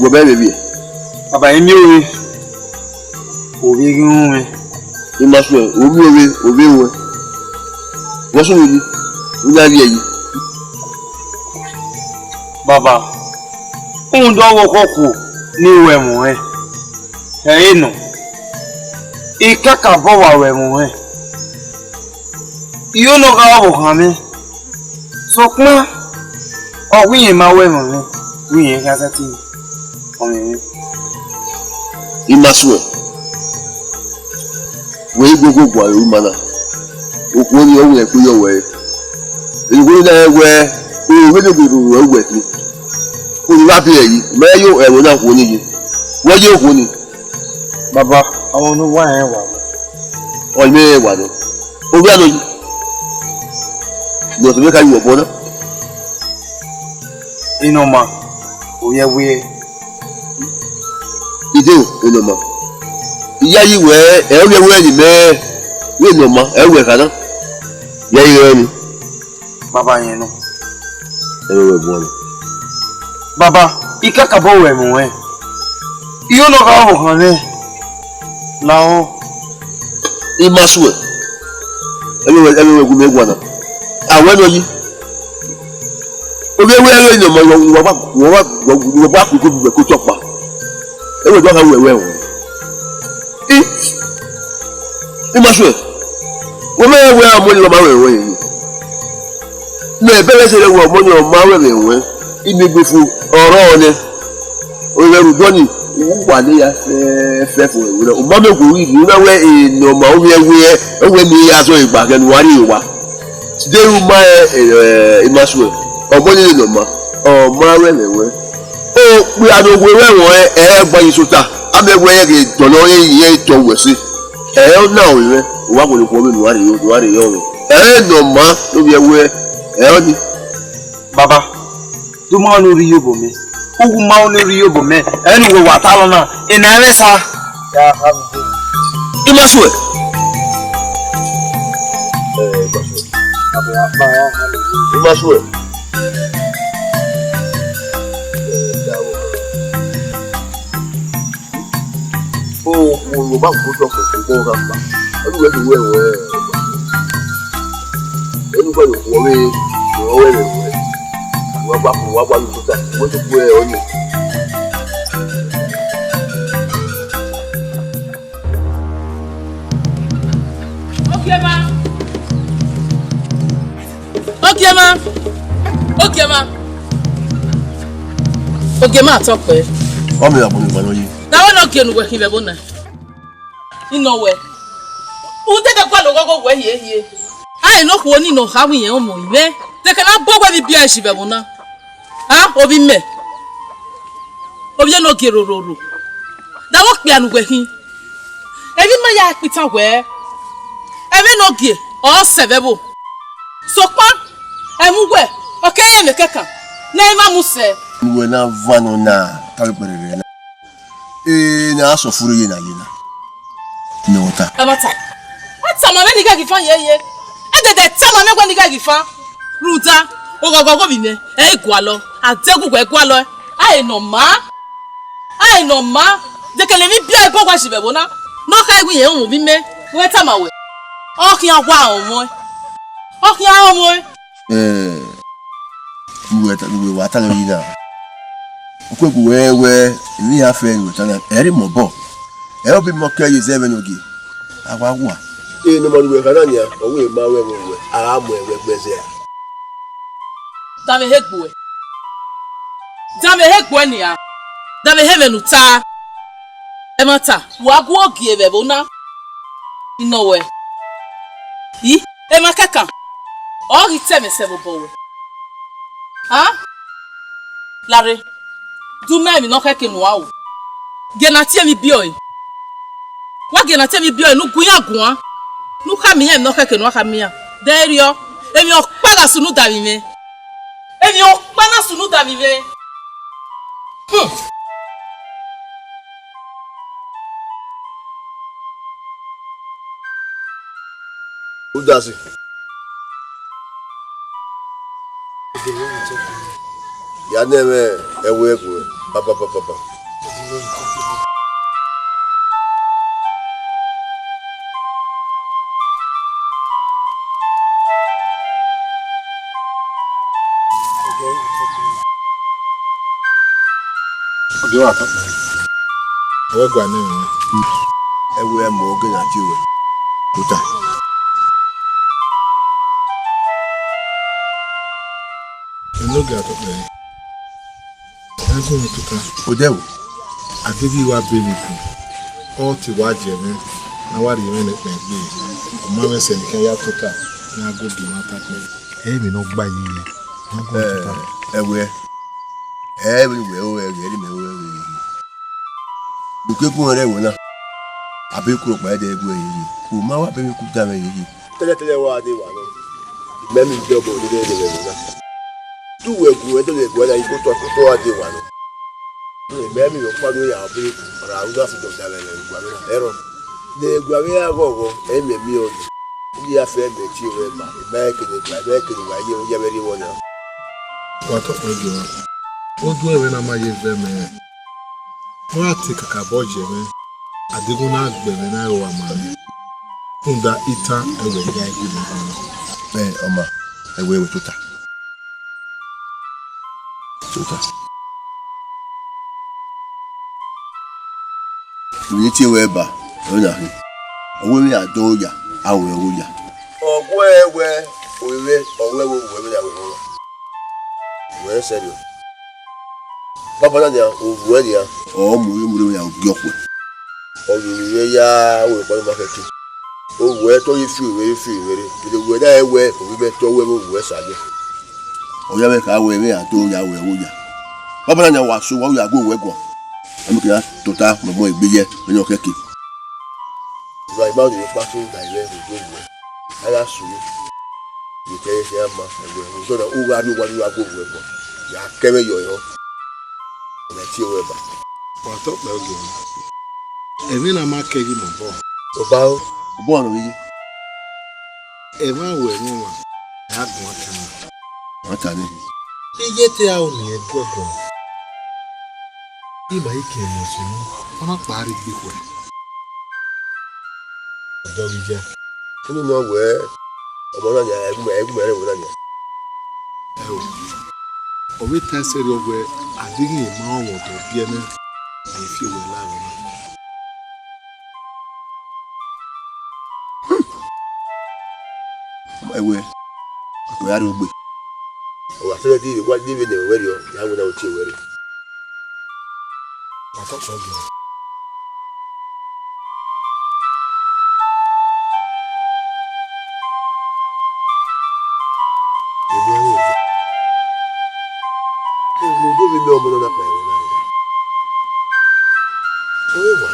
Go baby. Papa, I'm you. You must well, Obi. What's with you? You Baba, who don't walk new way. Hey, no. A cacaboa way. You know how I'm so clear. Oh, we in my way, we ain't got a thing. Imaswe we go gwa mana okwo owe ku yo we iwo na we o we go we ti ko ni la bi eyi me yo ewo na ko ni yi wo je ko ni baba awon no wa en wa o me wa do o bi ado yi no to be ka yi wo bona inoma o ye we ide enoma iya yi we ewe ni me we enoma ewe kana ya yi ni baba yen no ewe bo ni baba ikaka bo we mu we iyo no ka bo kan le lawo imaswe ewe gu me gwana awe no yi obi ewe enoma wo ba ku topa ewe do ka wewe I maswe wo me we amoni lo ma wewe yi me bele se le wo amoni lo ma wewe imigbefu oro ni o le rudoni wa le ya fe fo ewe o ma me ko wi ni we eno ma o we ni ya so igba kenu wa ri wa de u ma imaswe omoni le ma o ma wewe o pe adogwe wewe gba yin sota amegwe ye tono ye to wesi na o re wa ko ni ko mi wa re yo no ma lo bi ewe ni baba do ma no ri yobo me ogu ma no ri yobo me enu we wa talo na ina elesa ya hamdu imaswe imaswe wo ba ko to ko ga pa o we we enu ko we wa ba lu ta mo to ku e o ni Okay ma talk pe o me abun gba no yi na won okay nu we kin be bona ino we u te de kwa lo gogo we hie ai no ko ni no ha wi yen o mo ibe te kana bo gwa bi bia shi be bona ha obi me obi no ke rororo da wo pe anu we kin ebi ma ya pita we ebe no ge o sebebo so pa emu we okay me keka na ima muse we na vano na tawe perere na na aso furu ye na no ta amata ata ma me ni ga gifan ye e de ta ma me gwa ni ga gifan ruta Ogogogo bine. Gwalo. Ategu gwalo. No ma. De que le mi bia e pokwa shibe bona. No ka egwu yen mo bi me. We ta ma we. O ki agwa omo. We wata no yina. Okweku wewe ni afa en wotana. Eri mo bo. E obi mo ka yi 7 ogi. Agwa gwa. No mo we kana nya. O we ma we mo we. Ara mo we gbeze ya. Dame hekwe ni ya. Dame hevenu ta. Emata, wagu ogi ebe bona. Inowe. Emakaka. Ori teme sebo bowe. Lare. Du me no keke no awo. Genatie mi bioi. Wa genatie mi bioi nu guya guan. Nu kamiya no keke no kamiya. Derio. Emi okpana sunu davime. Udasi. Ya neme ewe ku. Papa. Oge wa papa. Owe gwa na enwe. Ewe mo oge na jiwe. Tuta. Enoge atokpe. Enzo tuta. Odewo. Agegi wa beniku. O ti wa jeme. Na wa riwe ne pe gbe. O ma we se nkan ya tuta. Na gogi mata pe. Mi no gba yi. Na go tuta. Ewe. Everywhere we eri me we. Bukeku re wo na. Abi kuro pa de egwu eyi. Ku ma wa be mi ku da me yi. Tele wa de wa no. Memi jobo de na. Tu we ku e to le ku na iko to wa de wa no. Memi yo pa do ya abi ra u da fi do da le gwa me na. Ero. De gwa me ya gogo e me mi o. Ndi afa me chi we ma. Ba ke ni wa ye o ya beri wona. Wa to oge wa. Odu ewe na ma ye ve me. Wa ti kaka boje me. Adigun na gbere na wa ma. Unda ita ewe ya ibi me. Oma. Ewe tuta. Ni ti we ba. Ona hi. Owo mi ado ya, awo ewo ya. Owe we ya we. We serio. Baba na ya owo ya. O mu ya ogiokwe. Owo ya we ko ma feti. Owo to yi fi were. Ile we da ewe obi be to we saje. O ya me ka we mi ado ya we ewo ya. Baba na ya wa so wa ya go we go. Ami kira tota mo igbeje ni okeke. Right now the battle direct go we. Ala suru. Ni te se ama ewe. So na o wa ni wa go we go. Ya keme yo. Na ti we ba. Wa to pe oge. Emi na ma keji mo bo. Bo no yi. E ma we nu wa. Ya gun kan. Ata ni. Iye te a o ni e gbogbo. Iba ike mo so ni. Ona pari gbe ko. Odo wi je. Kini no we. Omo na ya egbe re wo na ya. Owe ta seri ogwe adigi ma owo to bi ene e fi we la wo. Ewe. We are ogbe. O wa se di wa di be ne we ri o ya wo na o ti we ri. Atoko oge. Mo mo na pa ewo na. Oye wa.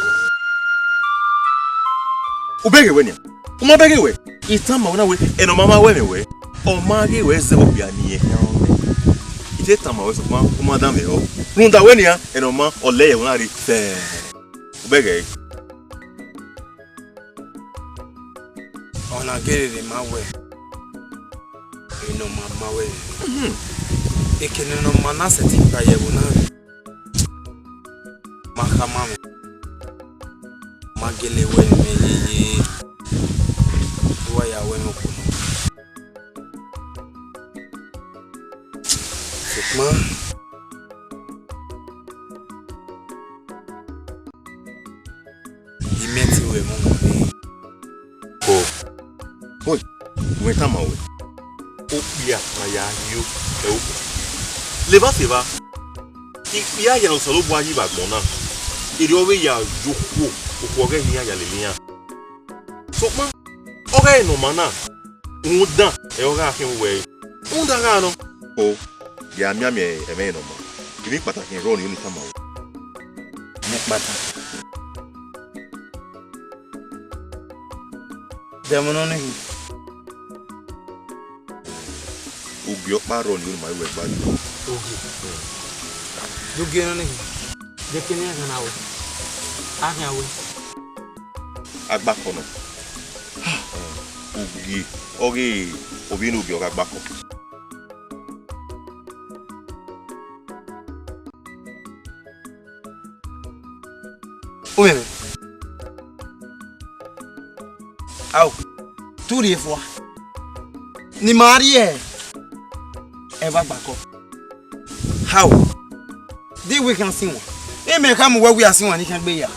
Ubege we ni. Uma bege we. Itama una we eno mama we me we. O ma ge we se obi ani e. Ite tama we so kuma da me o. Runda we ni ya eno ma ole ye una ri fe. Ubege. Ona gere de ma we. no mama we. Ekene no mana seti pa ye bona. Makama me. Magele we me ye. Wa ya we mo kuno. Sukma. Imeti we mo. Oi, wenta mawe. Opia na ya yu e o. Leva seva. Ipia ya no salo bua yi ba gbona. Iri owe ya joko, okwoge ni ya lelia. Sokma. Oge no mana. Undan e oga akin we. Undan ga no. O, ya mi e me no ma. Ibi pataki ro ni ta mawe. Me pata. Demono ni. Ugyo paro ni ma we ba. Ogi. Dugi no ni. De kenya kana we. Anya we. Agbako no. Ugi, oge obi no ugyo agbako. Ume. Au. Turi fwa. Ni marie. Eva bako. How? Di we can see one. E me come where we are seeing one he can be ya.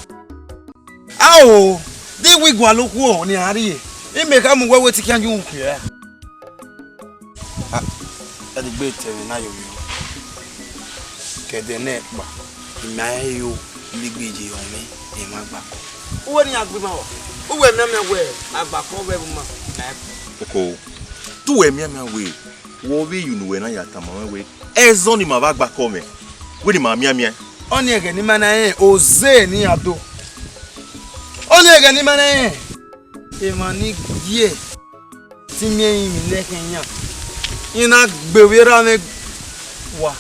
Au. Di we go look wo ni ari. E me come where we ti kan you here. Ah. That the bait na yo yo. Ke de ne ba. Na yo ligbeje o mi e ma gba. Wo ni agbe ma wo. Wo we me we agbako we ma. Oko. Tu we me we. Wo we you know na ya tama we. Ezo ni ma ba agbako me. We ni ma mi. Oni ege ni mana e oze ni ado. Oni ege ni mana e. E mani die. Ti mi yin mi le kenya. Ina gbewera me wa.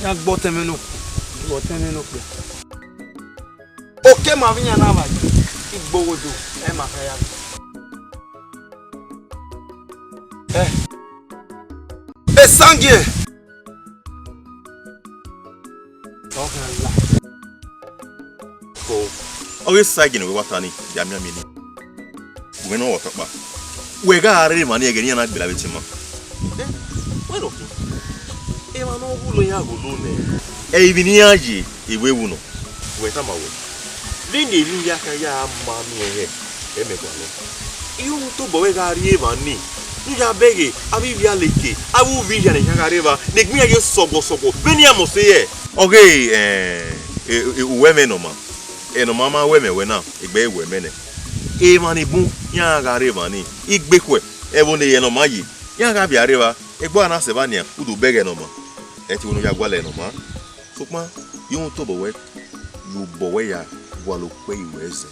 Ya gbo temi no. Gbo temi no pe. Oke ma vinya na ba. Igbowodo e ma fa ya. Sangue. Ko oge sagin we watani ya mi amini. We no wota pa. We ga are mani ege ni na gbela betima. We no. E ma no bulo ya golo ne. E ibi ni aji iwe wu no. We ta ma we. Ni ni ni ya ka ya ma mi e me kwa lo. Iu to bo we ga ri e ma ni. Ya bege abi via leke awu vision e kan arriba ne gmi aye sobo beni amose ye uwe me no ma e no mama we me we na igbe ewe me ne e ma ni bu ya ga arriba ni igbe kwe e bo ne ye no ma yi ya ga bi arriba egbo ana se ba ni udu bege no ma e ti wonu ya gwale no ma so pa yun to bo we yu bo we ya gwalo pe iwe eze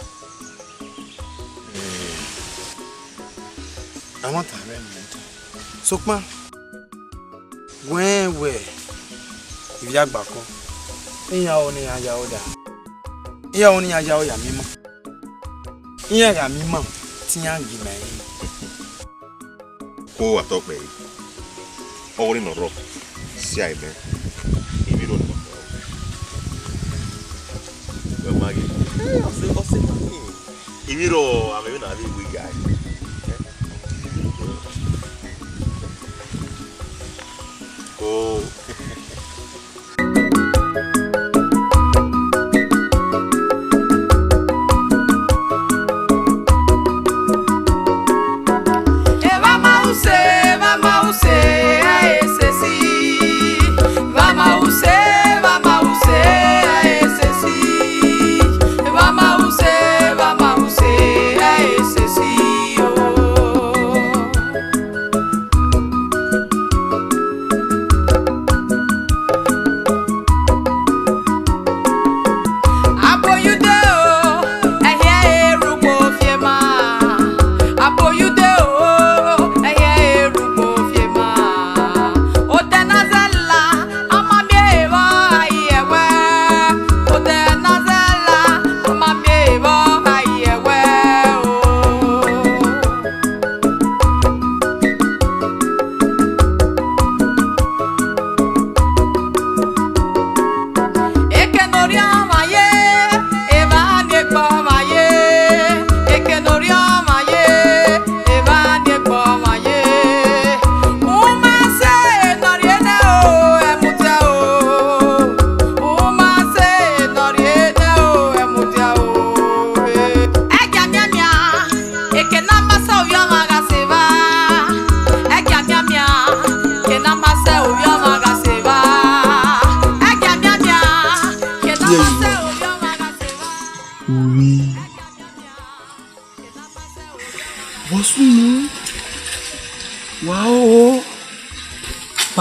I want to remember. Sokma. When we if ya gbako. Iya oni aja oda. Iya oni aja oya mimo. Iya ga mimo ti ya gi me. Ko wa to pe. Ori no ro. Si ai me. Ibi ro no. Ba magi. Ose. Ibi ro ame na bi we guy. Oh.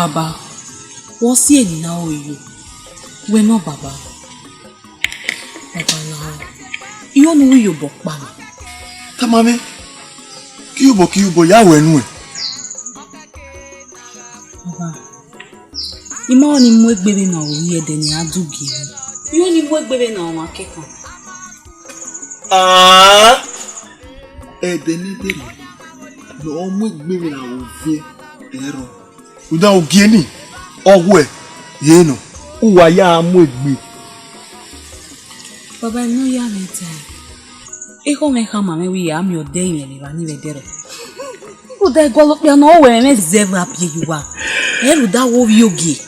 Baba, what's here now you? We're not Baba. Baba now. You know you book Baba. Tamame. Kiubo ya wenu. Baba. Ima oni mwegbebe na oye deni adugi. You oni mwegbebe na oma keka. Ah. Edeni deri. No mwegbebe na ovie ero. Uda ogieni. Ogwe. Yeno. Uwa ya mwegbe. Baba no ya meta. Eko me kama me wi am your day me ba ni vedero. O da golo pe no we me zebra pie yuwa. Eru da wo yogi.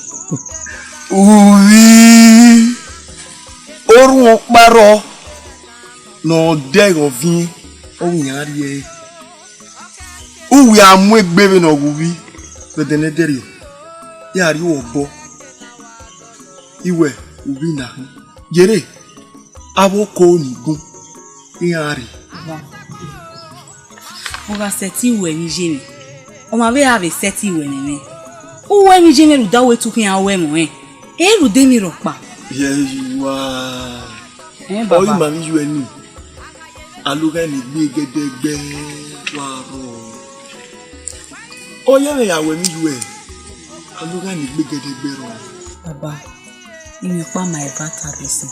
Uwi. Orun oparo. No de ovin. O nyari e. Uwi amwegbebe no guwi. Vedene deri. Yari obo. Iwe ubi na. Jere. Aboko ni gun. Yari. Oga seti we ni jemi. O ma be have seti we ni me. O we ni jemi ru da we tu kin awe mo e. E ru de mi ro pa. Yes, you are. Baba. Oh, you mami you ni. Aluga ni gbe gedegbe waro. Oh, ya me awe mi you e. Aluga ni gbe gedegbe ro. Baba. Imi pa my vata bisi.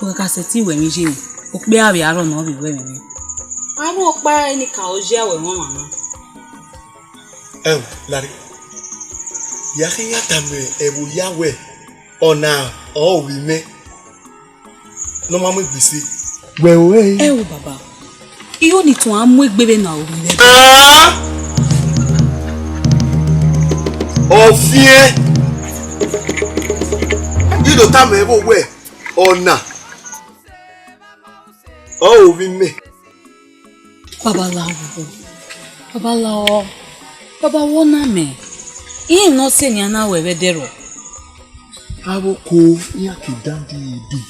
Oga seti we ni jemi. O pe awe aro na bi we mi. Aro pa ni ka o je awe mo mama. Lari. Ya ke ya tame ebu ya we. Ona o wi me. No ma mo gbese. We. Baba. Iyo ni tun amwegbebe na ori le. Ah! Ofie. You do tame ebu we. Ona. O wi me. Babalawo. Baba wona me. Ihe no se ni ana we vedero. Aboko ya ke dandi idu.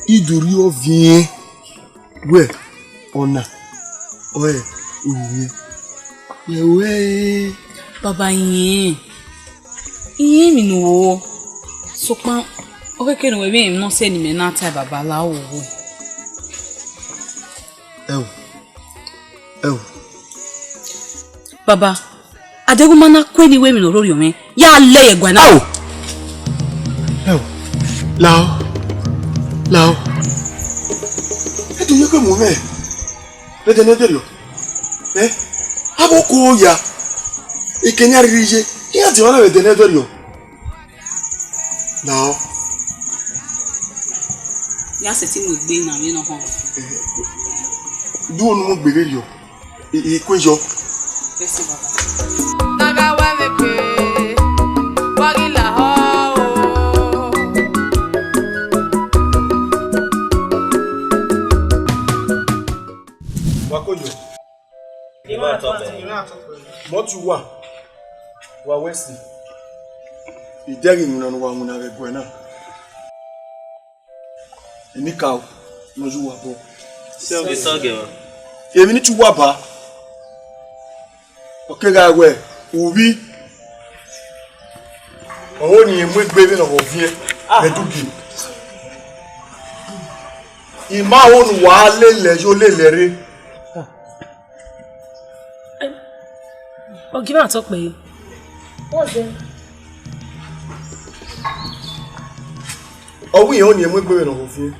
Iduri ovie. We ona. Oe uye. Yewe. Baba yin. Iye mi no. So pa o keke no we no se ni me na tai babalawo. Baba, adegumana kweli we mi no rori omen. Ya le egwa na. Lao. Eto yeke mo me. Bete no derio. Aboko ya. Ikenya rije. Ya ti wana bete no derio. Lao. Ya se ti mo gbe na mi no ho. Duo no mo gbere yo. Ikwejo. Yes, Baba. Naga wemeke. Wagila ho. Wakojo. Motu wa wesi. Ideri nyuna no wa muna begwe na. Emi kawo noju wa bo. Se soge wa. Emi ni tu wa ba. Okega we ubi. Owo ni emu gbebe na ovie edugi. Ima onu wa lele yo lelere. Oh, give me a talk, babe. What's it? Owo yen oni emu gbebe na ovie.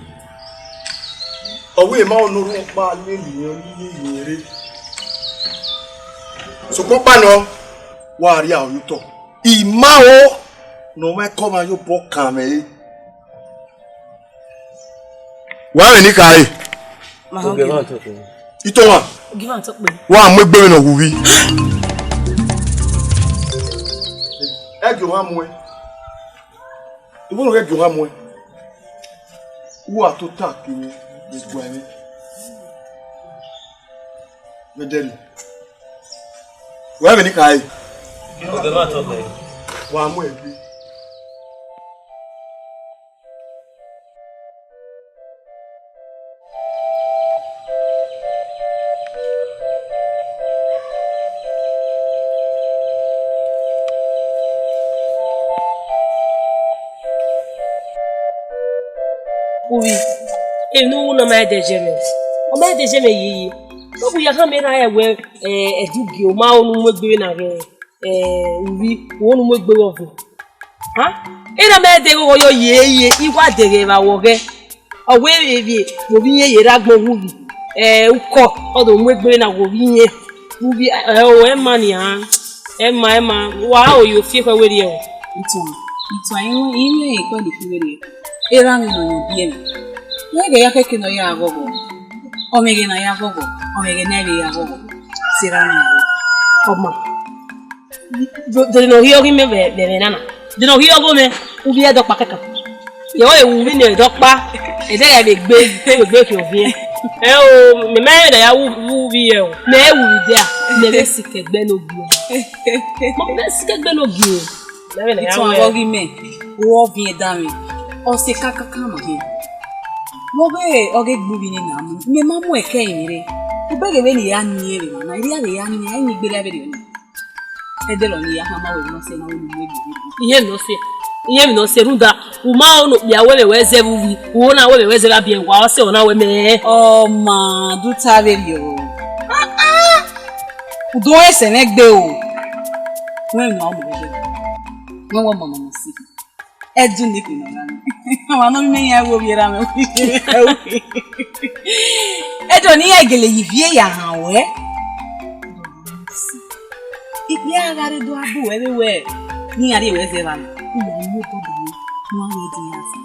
Owo ima onu ru pa lele yan ni yere. So popa no wa ri awuto. Ima o no me come ayo bo kan me. Wa me ni kai. Give me a talk. Ito wa. Give me a talk, babe. Wa mo gbere na wuwi. Ege wa mo e. Ibo no ege wa mo e. Wa to ta kini egwa mi. Medeli. Wa me ni kai. Give me a talk. Wa mo e bi. Oui. Et nous, on a mal de jamais. On m'a déjà mis. Donc, il y a quand même un ouais, du guillaume, on nous met bien avec, oui, on nous met bien avec. Hein? Et la mère de Royo yé, il va de va woré. Ah oui, oui, oui, il y a un movie. Ou quoi, on nous met bien avec movie. Movie, Emma, Emma, wow, you feel how we are. Itu anyị ihe ekwe dị kwere. Era mi no bien. Ya ga ya ke no ya agogo. O mege na ya agogo. O mege na ya agogo. Sira na. Oma. De no hiyo gi me be nana. De no hiyo go me ubi e do pa kaka. Ye o e ubi ne do pa. E de ya be gbe ki obi e. O me me da ya ubi e o. Me e ubi dia. Me be sikegbe no bi. Mo be sikegbe no bi. Itu agogi me. Wo vie dami. O se kaka kama he. Mo be oge gbubi ni na mu. Me mamu eke imire. Ubege be ni ya ni ere na. Iri ya ni ya ni gbere be ni. Edelo ni ya mama we no se na wo ni we bi. Ihe mi no se runda. Uma onu bia we we ze bubi. Wo na we ze ba bien wa o se ona we me. Oh ma, du ta be yo. Udo ese ne gbe o. When ma o mo be. Wọ́n wọ́n mọ̀nà mọ̀ sí. Ẹdún ní kò náà ní. Àwọn ọmọ mi mẹ́yìn ẹwọ́ bí ẹra mi. Ẹdún ní ẹ̀gẹ̀lẹ̀ yìí fi èyà hàn wẹ́. Ìpín ara rẹ̀ dún abú ẹ̀wẹ̀wẹ̀ ní àrí ìwé ẹ̀zẹ̀ rà mí. Ìwọ̀n ní ó tọ́jú mi, wọ́n á yẹ di yà sí.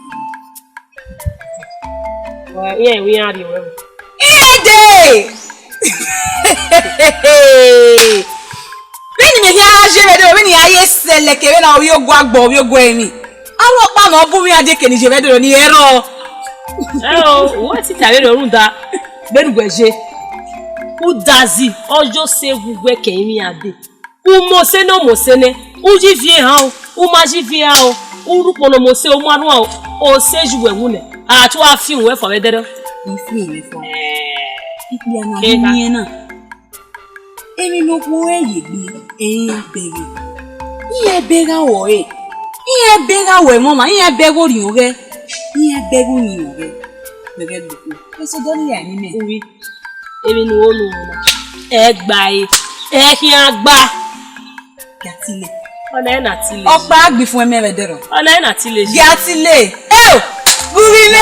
Ìyá ìwé yẹn àrí ìwé mi. Ìyẹ́dẹ̀! When you hear Jevedo, when you hear Seleke, when you go agbo, you go emi. Awo pa na obu mi ade ke ni Jevedo ni ero. What it are runda? Berugbeje. Udazi, ojo se gugwe ke mi ade. Umose no mosene, uji vie han, umaji vie han, urupo no mose o manu an, o seju wewune. A tu a fi we for wedero. Ifi we for. Ipi ana ni na. Emi no ko eye bi bere. Iye bega wo e. Iye bega wo mama, iye bego ri oge. Iye bego ni oge. Bege do. Eso do ni ani me. Owi. Emi no wo no na. E gba e. E ki agba. Gatile. Ona e na tile. Opa agbi fun eme redero. Ona e na tile. Gatile. Eh! Buri le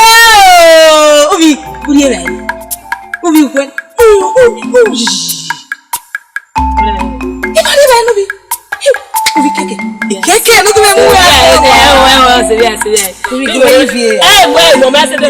o. Obi, buri e re. Obi kwen. Keke no me mu ya. Se bien. Tu vi vie. Bueno, me hace de.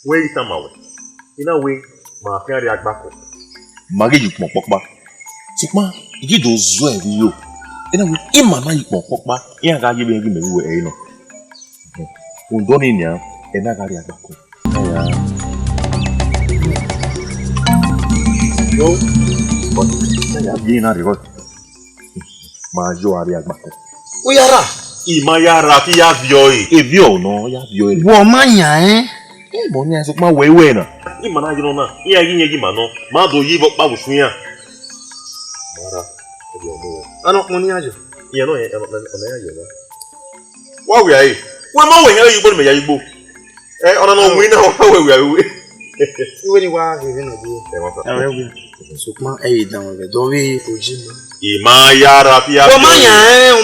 Where is Tamawe? In a way, my carry a back. Maggie, you can pop back. Sukma, you do so every you. In a way, in my mind, you can pop back. Yeah, I give me away. No, don't in ya, and I got a back. No, but I have been a reward. Majo back. We are. Imayara, Tia Vioi, a vio, no, ya Vioi. Womania, eh? Monia Sukma, way winner. Imanajona, Yagimano, Mado Yivo Babushnia. I don't know. You know, what we are. Well, no, you put me a book. I don't know, we know how we are. When you are even a book, Sukma, a down the Dovi, Imayara, Pia,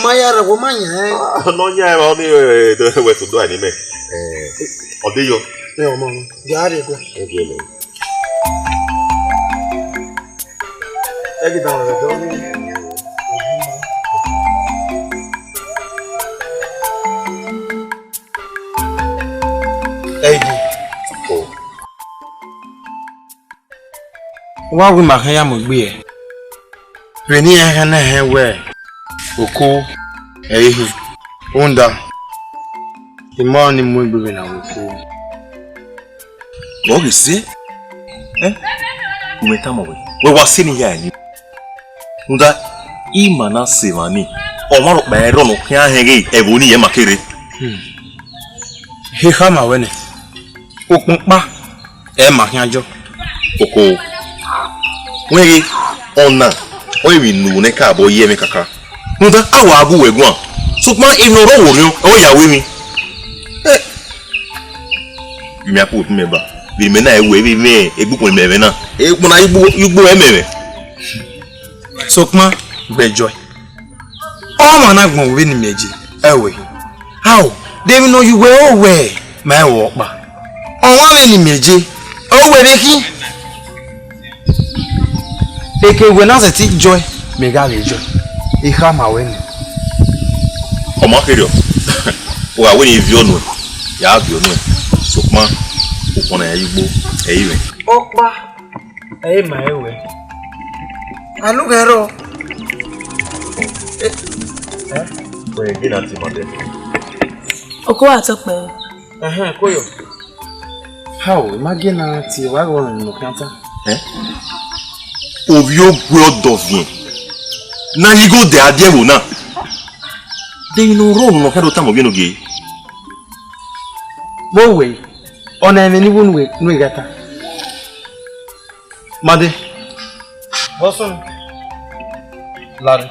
Mayara, Womania. No, yeah, only the way to do anime. Or do you? No, Mama, Gary. Every down the Dovi. Wa wi ma kan ya mo gbe e. Re ni e na he we. Oko ehu. Onda. The morning mo gbe na oko. What is it? Umetama we wa sini ya ni. Onda imana sevani. O ma ro ba ero no kan he ge e bo ni ye makere. Heha ma wene. Okpa e ma hiajo. Oko. Wege ona. Oyi nu ne ka bo ye me kaka. Nda awa abu wegun. Sukma inoro wo mi o yawe mi. Mi apu mi ba. Bi me na ewe bi me egbukun me na. Egbun na igbo ememe. Sukma bejoy. All man agbon we ni meji. Ewe. How? They know you well well. My work ba. On one ni meji. O we de ki. Eke we na se ti joy. Me ga le joy. Iha ma we ni. O ma kerio. O awe ni vionu. Ya vionu. Sukma ukona ya igbo eyiwe. Okpa. Ma ewe. Alugero. Oye gina ti made. Oko atope. Koyo. How? Imagine ti wa go no kanta. Ovio gwodo vien. Na yigo de adiewo na. De ino ro no kado tamo bi no ge. Bo we. Ona eme ni wonu we no igata. Made. Bosun. Lari.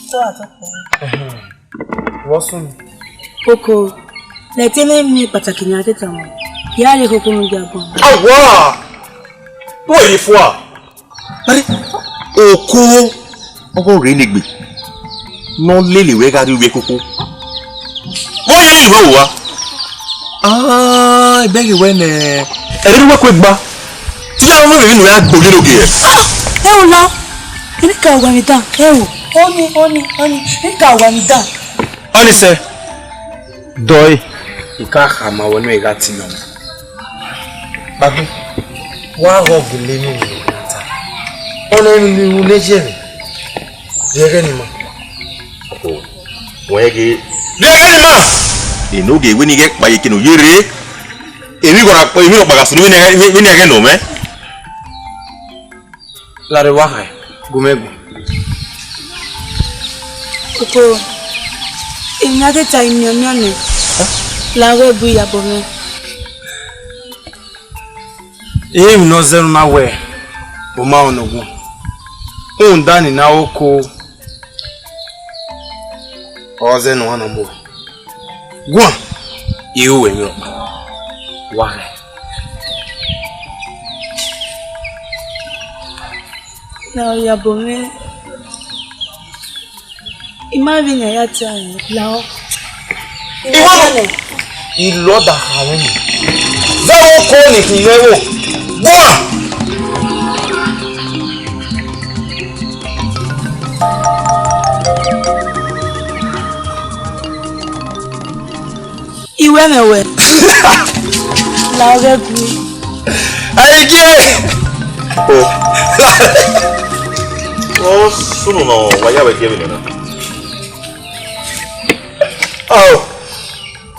Oko atope. Bosun. Oko. Le tele mi pataki ni ateta mo. Ya le koko mo jabo. Awa! Boy ni fo a. Ari. Oko. Ogo re ni gbe. No lele we ga ri we koko. Mo ye ni iwe wa. Ah, ibegi we ne. Eri we ko gba. Ti ya mo me nu ya gbo le loge e. Ewo la. Ni ka wa mi dan. Ewo. Oni. Ni ka wa mi dan. Oni se. Doi. Ika khama wonu igati no. Babu. Wa rogu le ni ni ata. Ona ni le jere. Jere ni ma. Ko. Wege. Jere ni ma. Enoge we ni ge pa ye kinu yere. Emi ko pa sunu mi ni ge no me. Lare wa hai. Gumegu. Oko. Ina te ta inyo. La we bu ya bo me. Mi no zero na we. O ma onogun. O ndani na oko. O ze no na mo. Gwa. Iwe mi opa. Wa. La ya bo me. Imagine ya ta la o. Iwano. Iloda hawen. Zawo ko ni kilewo. Gwa. Iwe mewe. La we bu. Aike. O sunu no wa ya we ge bi na. Oh.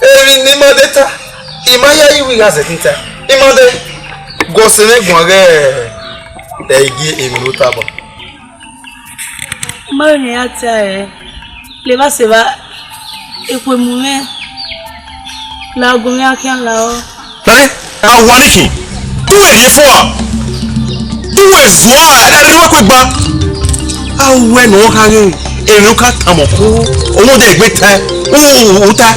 Evi ni madeta. Imaya iwi ga setinta. Imade gosene gwage egi eminuta ba. Mane ya ta le ba se ba ekwe mume. La gumi akan la o. Tare awaniki. Tuwe ye fo a. Tuwe zwa eri we ko gba. Awe no ka ge eri ka tamoko. Owo de gbe ta. O ta.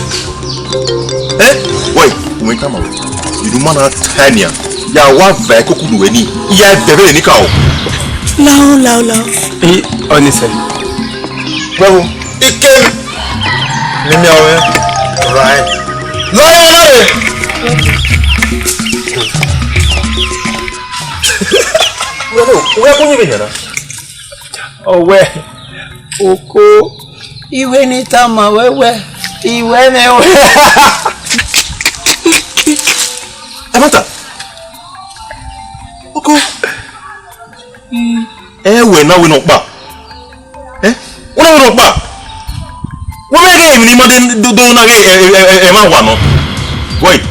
Wait, we come out. You do mana tania. Ya wa ve kokudu we ni. Ya bebe ni ka o. Lao. Onise. Babu, ikem. Lemi awe. Right. Lao. We ko ni be na. Owe. Oko. Iwe ni tama wewe. Iwe mewe. Amata. Oko. We na we no pa. We no pa. We me ge mi ni mo de do na ge e ma wa no. Wait.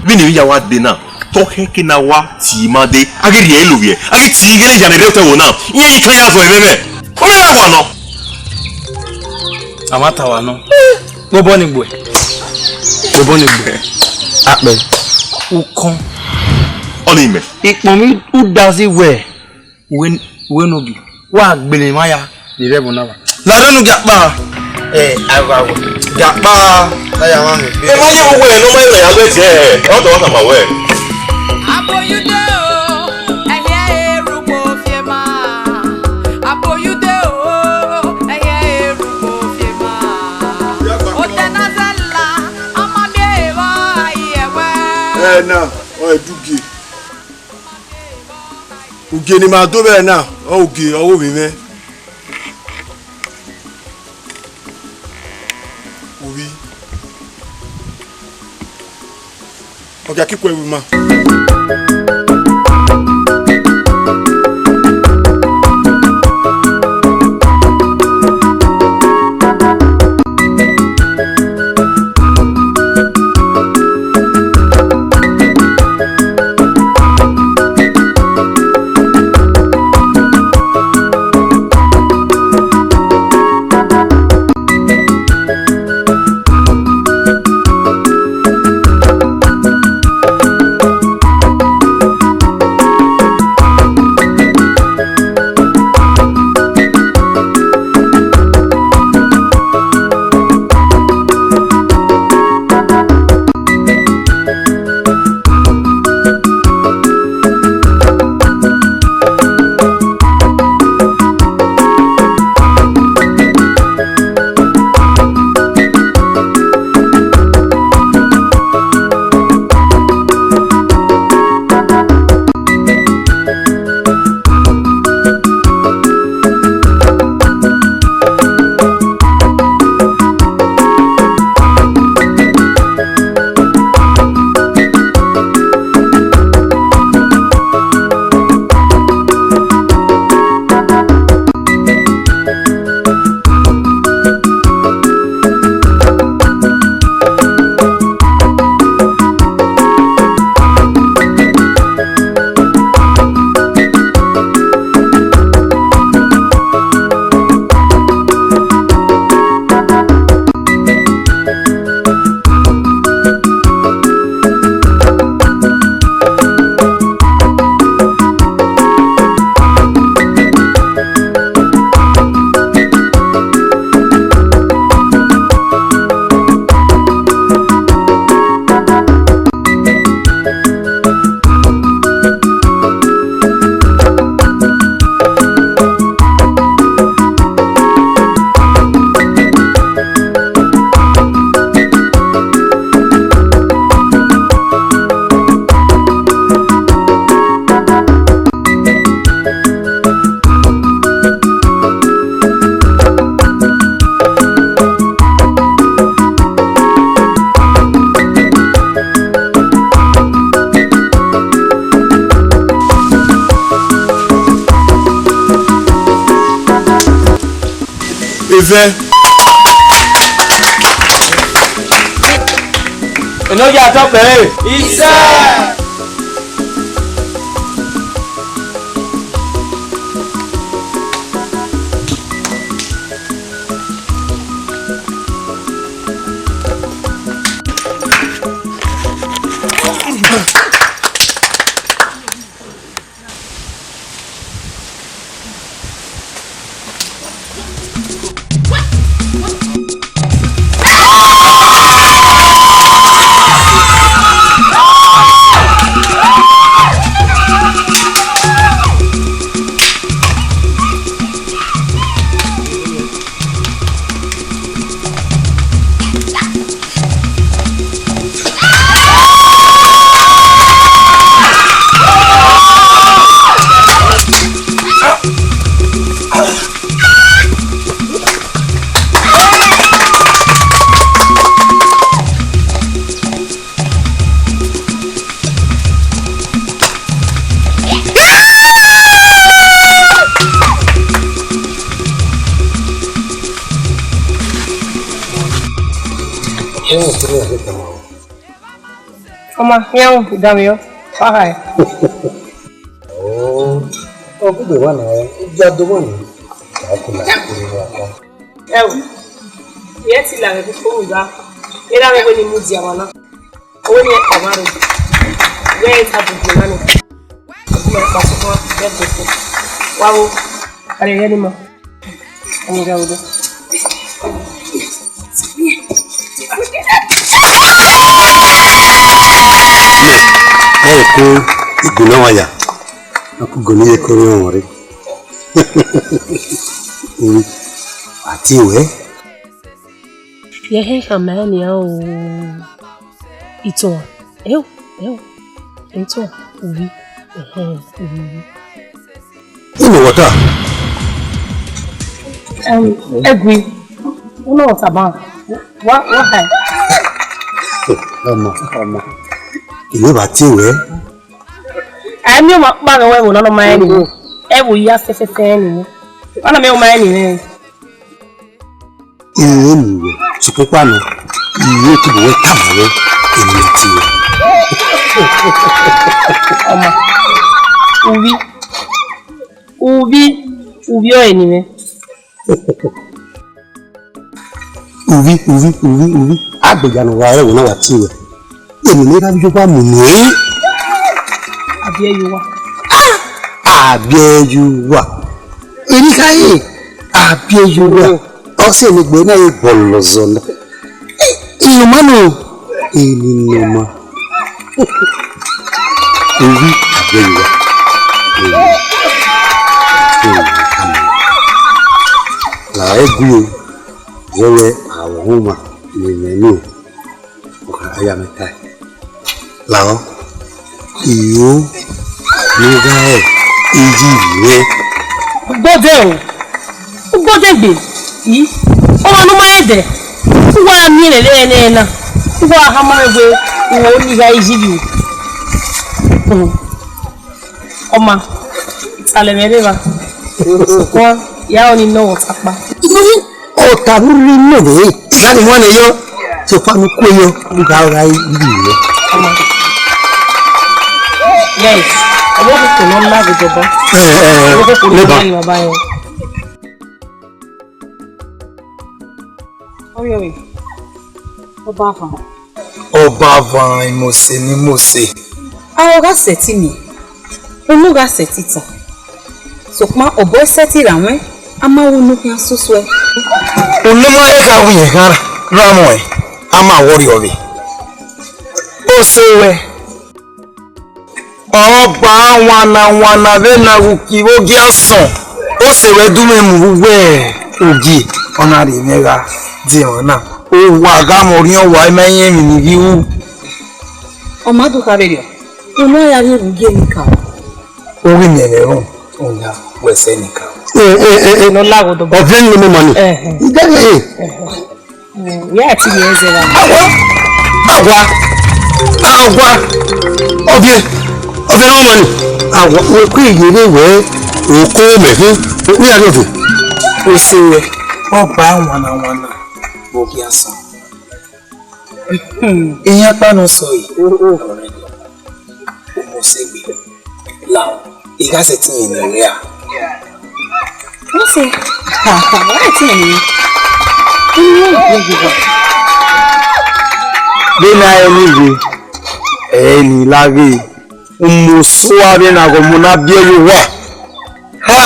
Bi ni ya wa de na. To heke na wa ti ma de. Agiri e luwie. Agi ti gele ja na de to wo na. Iye ikan ya so e meme. O me na wa no. Amata wa no. Bobo ni gbe. Ape. Ukon. Oni me. Ipon mi who does it where? When no be. Wa gbele maya the level na. La renu gapa. Agwa. Gapa na ya ma mi. E ma ye wo no ma ya lo je. O to wa ma we. Aboyude o, ehia erupo fiema. Aboyude o, ehia erupo fiema. O tenazela, amami ewa iyewe. Na, o edugi. Uge ni ma do be na, o uge owo mi me. Obi. Oga kikwe wi ma. Ife. Eno ya to pe. Ise. Oma, yang damio. Pakai. Oh, aku dewan ya. Jatuh mana? Aku nak kiri apa? Yeti la re ko nga. Era re ni mu dia wana. O ni e kamaro. Ye ta bu na ni. Ma pa so ko e ko. Wawo. Are ye ni ma. Ani ga udo. Ko iguna waya. Aku goni e ko ore. Ati we. Ye kamani o. Ito. Eu. Ito. Uvi. Uvi. Ino wata. Egwi. Uno wata ba. What hai? Ama. Iwe bati we. Ami o ma ga we mo no ma ni. E wo ya fefe ni. Ana me o ma ni. Iwe ni. Chipopa no. Iwe ti bo ta ma we. Emi ti we. Ama. Ubi o eni me. Uvi. Agbeja no wa e wo na wa ti we. Emi ni ra bi jo pa mu ni. Abiejuwa. Eri kai. Abiejuwa. Ose ni gbe na e bolozo na. Iyo manu. Eni no ma. Uvi abiejuwa. La egwu. Yewe awoma ni menu. Oka aya metai. Lao. Iyo nígbà ẹ̀ èyí rẹ̀. Gbọ́dẹ̀ gbè yìí ọmọ ló máa ẹ̀dẹ̀ wà ní ìrẹ̀lẹ̀ ẹni ẹ̀nà wà hàmọ́rẹ̀gbẹ̀ ìwọ̀n oníga ìjìbì ọmọ ìsàlẹ̀mẹ̀rẹ̀ wa wọ́n yà ọ́ ní náwó tápá. Ọ̀tà lórí náà rẹ̀ láti wọ́n lè yọ tó fámi kó yọ nígbà ọ̀rá ìlú rẹ̀. Yes, I want to know now the job. Ọba van imose ni mose. Aoga seti mi. Onuga setita. Sokma obo seti rawen ama wonu kan soso e. Onuma e ka wi e gara ramo e ama wori obi. O sewe ọba wana vena ukivogi asan o sewe dume mu we ogi ona re mega di ona o wa ga mo ri o wa meyin mi ni biu O madu ka berio. Ono ya ri rugi nika. o ri mi ere run oya wese nika No lago do. Ọ̀fẹ́ ni mo mọ̀ ni. Ìdẹ́rẹ̀. Ya ti ye zera. Agwa. Ọ̀fẹ́ ni mo mọ̀ ni. Agwa wo kú ìyèrè wẹ́ òkú mẹ̀fín ní àgbẹ̀fẹ̀. o sewe ọba wana ogi asan eyan panu sọ yìí ọ̀rẹ́ ni o mo se gbe lao igase ti yin ni re a Wọ́n ṣe wọ́n ti ní inú ìgbẹ́gbẹ́. Bena eniwe eni lage umusuwa bena go muna bieyu wa ha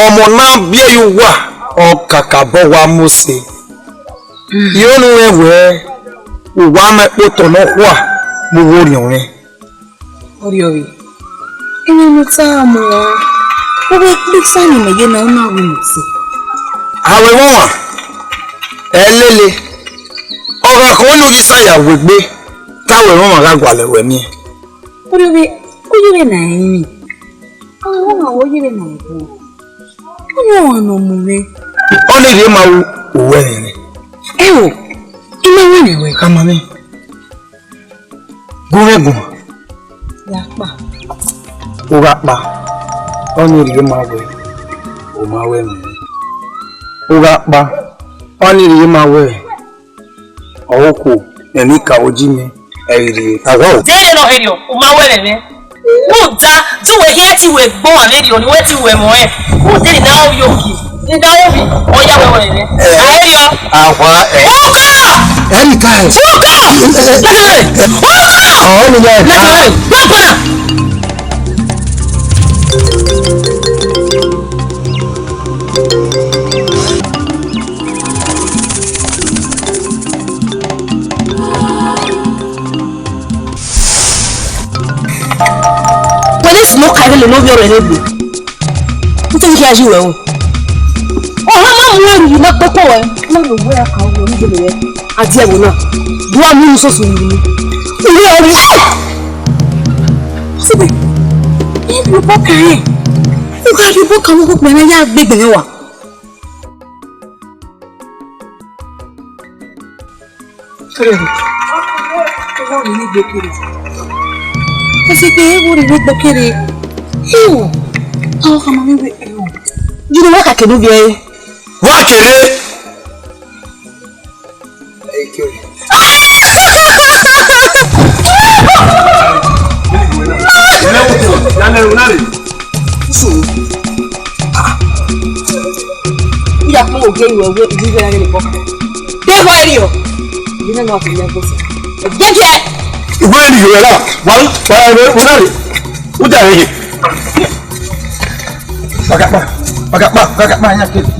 ọmọ na bieyu wa o kaka bo wa mose yonu ewe uwa me poto no kwa mo wori onre Orí orí. Ẹni mo tá mo ó bẹ pé sani mege na una wi mo se. awe won elele ọ̀rọ̀ kan nu gi saya we gbe tawe won ma ga gwale we mi Orí orí ó yire na yin. Àwọn ma wo yire na ibo. Ó ní wọn no mu re. o ni re ma wo ni Ẹ wo ina wọn ni we. kama mi gun Ya pa. o ga pa o ni re ma we o ma we mi o ga pa o ni re ma we o ko emi ka oji mi e ri Àgọ́. Dele no herio, o ma wele me. Uta, ju we here ti we gbon wa radio ni we ti we mo e. U dele na o yoki. Ndawobi, oya wewe ni. Ayo. Àwa ẹ̀. Ẹ̀ríkà ẹ̀. Ọ̀hún ni yẹn. Papa. Police no carry le no bi ore lebu. Nti ki aji we o. O ha ma mu eru na popo we. Na lo we aka wo ni gele we. Adi e wo na. Duwa mu so so ni. Ile ori. Sibe. E bi po kan. O ga bi po kan ko pe na ya gbegbe wa. Kere. O ni gbe kere. Kasi kaya mo rin nagbakiri. Ew! Ako ka mamiwi. Ew! Gino mo kakinubi ay. Wakere! Ay, kiri. Iya kung okay iwe iwe na rin po. Kaya ko ay riyo. Hindi na nga pinag ko siya. Gege! Ìwé ni ìwé rà wà rẹ̀ wọ́n náà rè ó jà rè. Pàgàpà yà kéde.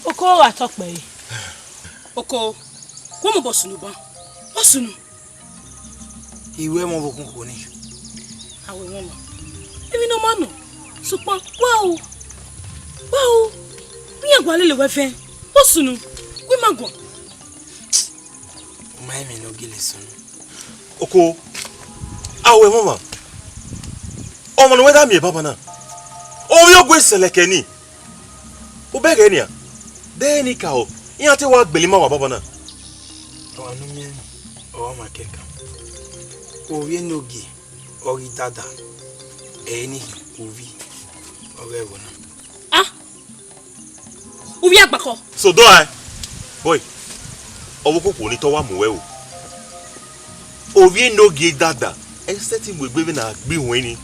Oko wa tokpe yi. Oko, wo mo bosunu ba. Bosunu. Iwe mo bokun ko ni. Awo mo ma. Èmi no ma no. Supa, wow. Wow. Mi agwa lele we fe. Bosunu. We magwa. Mai mi no gile sunu. Oko. Awe mama. Omo no weda mi baba na. O yo gwe seleke ni. O bege ni a. Deni ka o. Iya te wa gbeli ma wa baba na. O anu mi o ma keka. O wi nogi. O ri dada. Eni uvi. O we wona. Ah. Ubi agbako. So do I. Boy. Owo koko ni to wa mu we o. O wi nogi dada. E seti mu egbe na gbe won ni.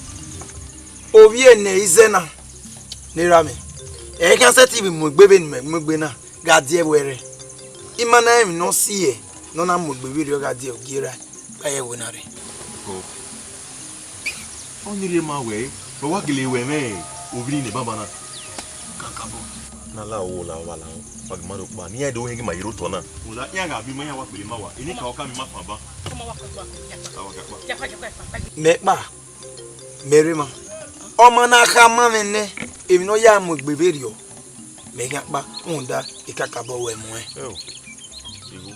O wi ene izena. Ni rami. E kan seti bi mu gbebe ni mu gbe na. Ga die were. Imana mi no see e. No na mu gbebe ri o ga die ogira. Aye wona re. Go. Onire ma we. Bo wa gele we me. Obiri ni baba na. Kakabo. Na la o la wa la o. Magmaro pa ni e do hengi ma yiro to na. O la ya ga bi mo ya wa pele ma wa. Eni ka o ka mi ma fa ba. Mekpa. Merima. Omo na ka ma me ne. Emi no ya mu gbebe ri o. Me ga pa unda ikakabo we mu e. Oh. Igu.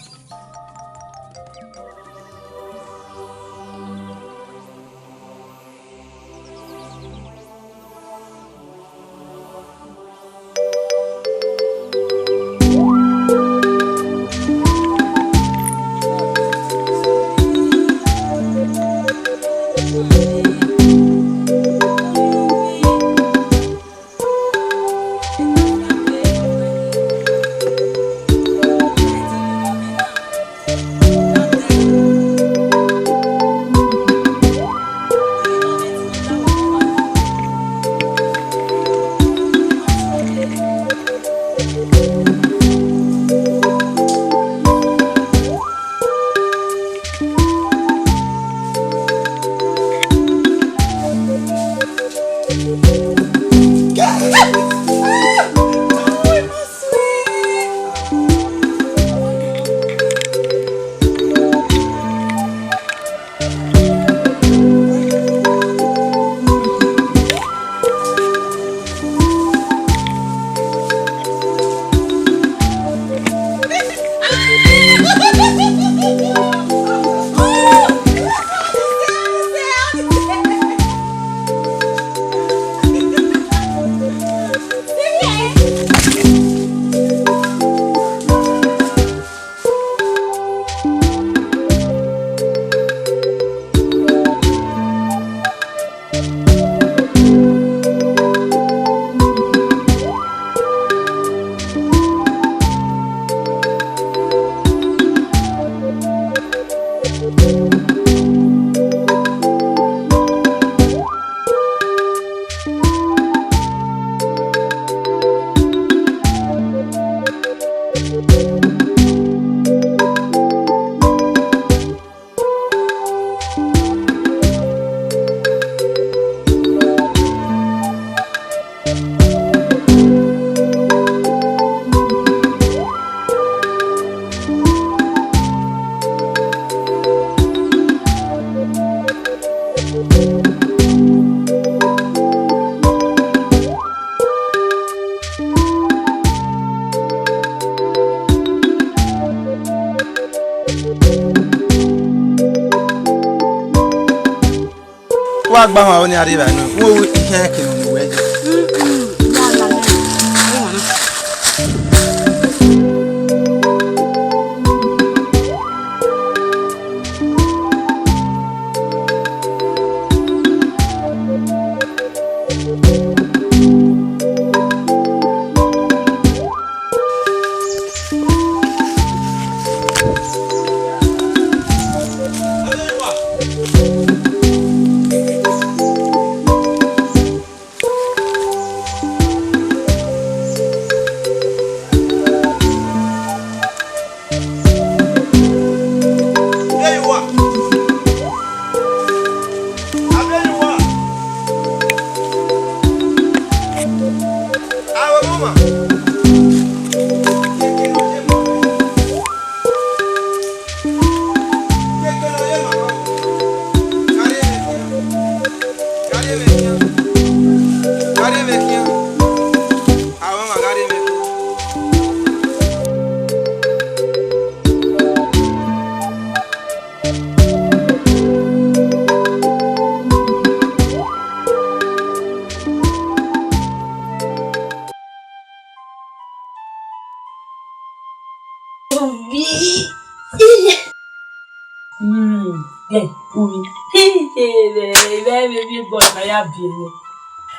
agba ma oni arriva no. Wo ihe ke no we.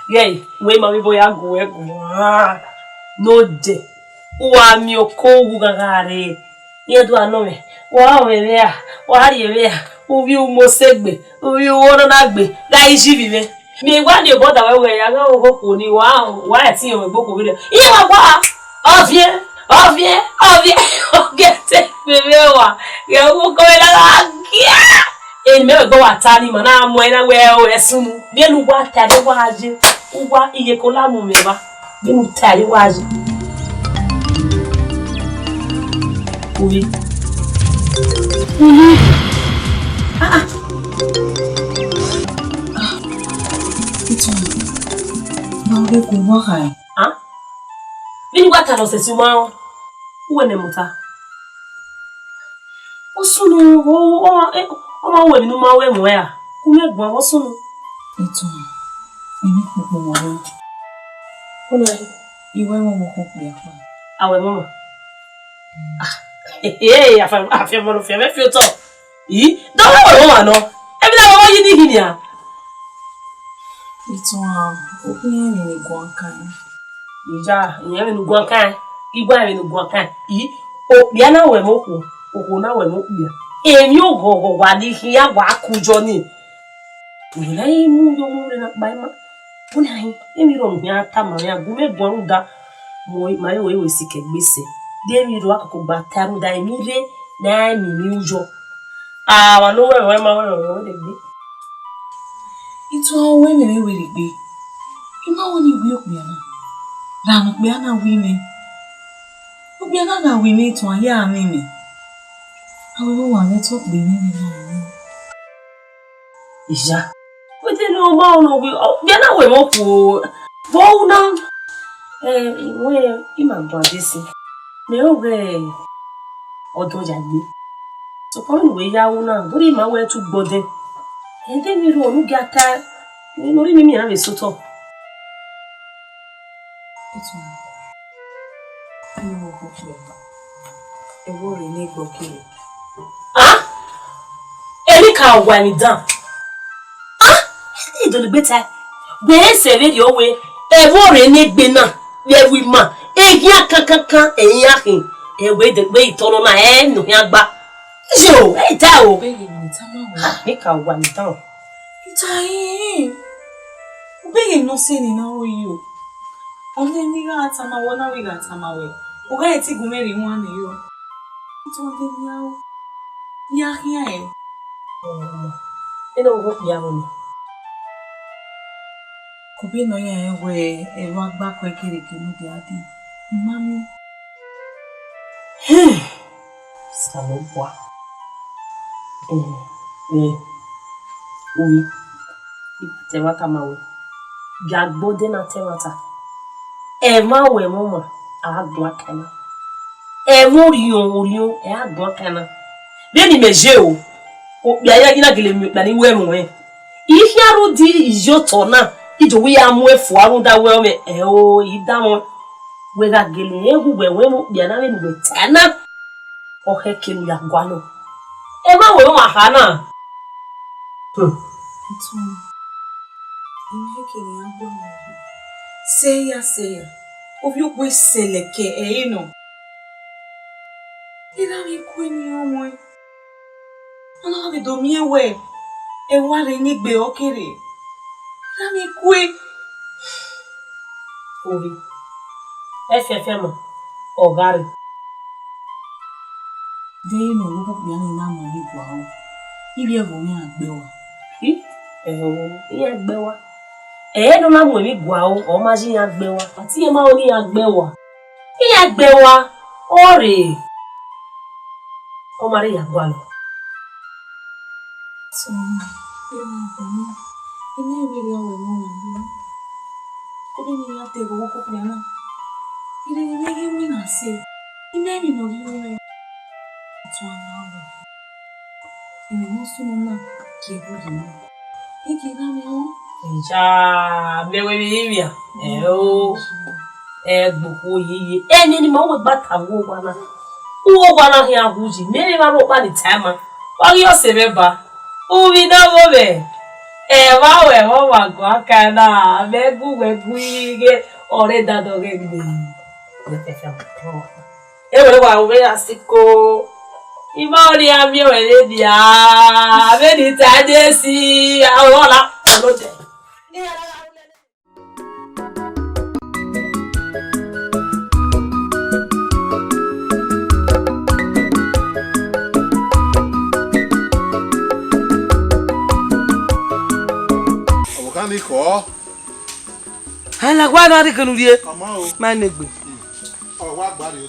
Yay, we mami boy ago ego. No de. Wa mi oko gagare. Yedu anome. Wa we ya. Wa ri we ya. Ubi umo segbe. Ubi woro na gbe. La iji bibe. Mi gwa ni boda we ya ga o ko ni wa ti o gbo ko bi de. Iye wa gwa. Ovie. Get bebe wa. Ye wo ko la kia. Eni me go atari mana mo ina we o esunu. Bi enu gwa tade wa aje. Uwa iye ko la mu meba bi mu tari waji uwi Itu na ore ko wa kai bi ni wata lo se si mo uwe ne muta osunu o ma we nu ma we mo ya ku me gbon osunu itu ini ko mo wa ona iwe mo ko pe afa awe mama afa mo lo fe me fi o to do wa wa no e bi na wa yi ni hinia itu okunye ni gwan kan ija iye nu gwan kan igwa nu gwan kan o bia na we mo ku o na we mo bia emi o gogo wa ni hiya wa kujo ni ina yi mu yo mu na ba ma una yi emi ro mi ata ma ya gu me gbon da mo ma yo we sike gbese de mi ro akoko gba taru da emi re na mi ni ujo wa no we ma we de gbe itu we me we ri gbe ima woni wi okpe na ra no pe na wi me okpe na ga wi me to aye ami me awe wo wa le to gbe ni na ija we no ma no we bia na we mo ku bo na we ima gba desi me o gbe odo jagbe so ko ni we yawo na lórí ma we tu gbode ende mi ro nu gata ni lórí mi na be soto itu ni mo ko pe e wo re ni gbo kile eni ka wa ni dan do le beta we se re yo we e wo re ni gbe na le wi ma eyan kankan eyin akin e we de gbe itono na nu yan gba jo e ta o be ni ta ma wa e ka wa ni dan itai be no se ni na o yo onde ni ga ta ma wona wi ga ta ma we o ga ti gun meri won ni yo itu onde ni awo ya hiya e eno go ya mo ko be no ya e we e wa gba ko kere ke no de adi mami salobwa oui te mata mawe gagbode na te mata e ma we mo agbo kana e mo rion e agbo kana be ni meje o bi aya gina gele mi pa ni we mo Ihe arụ dị ijoto na iji we ya mụ efu arụ da we ome o ida mo we ga gele egwu we mu bia na we tena o he kinu ya gwalo e ma we ma ha na Seya. Ouviu com esse que é ino? E não me conhece, mãe. Não me dormia, ué. Eu olhei nem bem, eu queria. Não me conhece. Ouvi. FFM. Ogari. Dei no lupo piano na mani guau. E via vou me agbewa. E agbewa. No na mo mi guau, o ma ji agbewa. Ati e ma oni agbewa. E agbewa. Ore. O mari agwa lo. So, eu não e nem veria o irmão ali. Como ele ia ter o corpo piano. Ele nem me nasceu. E nem me não viu. Ele não sumou que eu vou não. E que não meu. Já mewe bibia. Buku yiyi. Ni ma we bata wo gwana. Wo gwana hi ahuji. Me ma ro pa ni tema. Wa yo se beba. Ubi da wo be. Wa we wo wa gwa kana. Me gu ige ore da do ge gbe. We wa we asiko. Ima ori ami o le dia. Be ni taje si awola oloje. Ala gwa na ri kanu die. Ama o. Ma negbe. O wa gba re o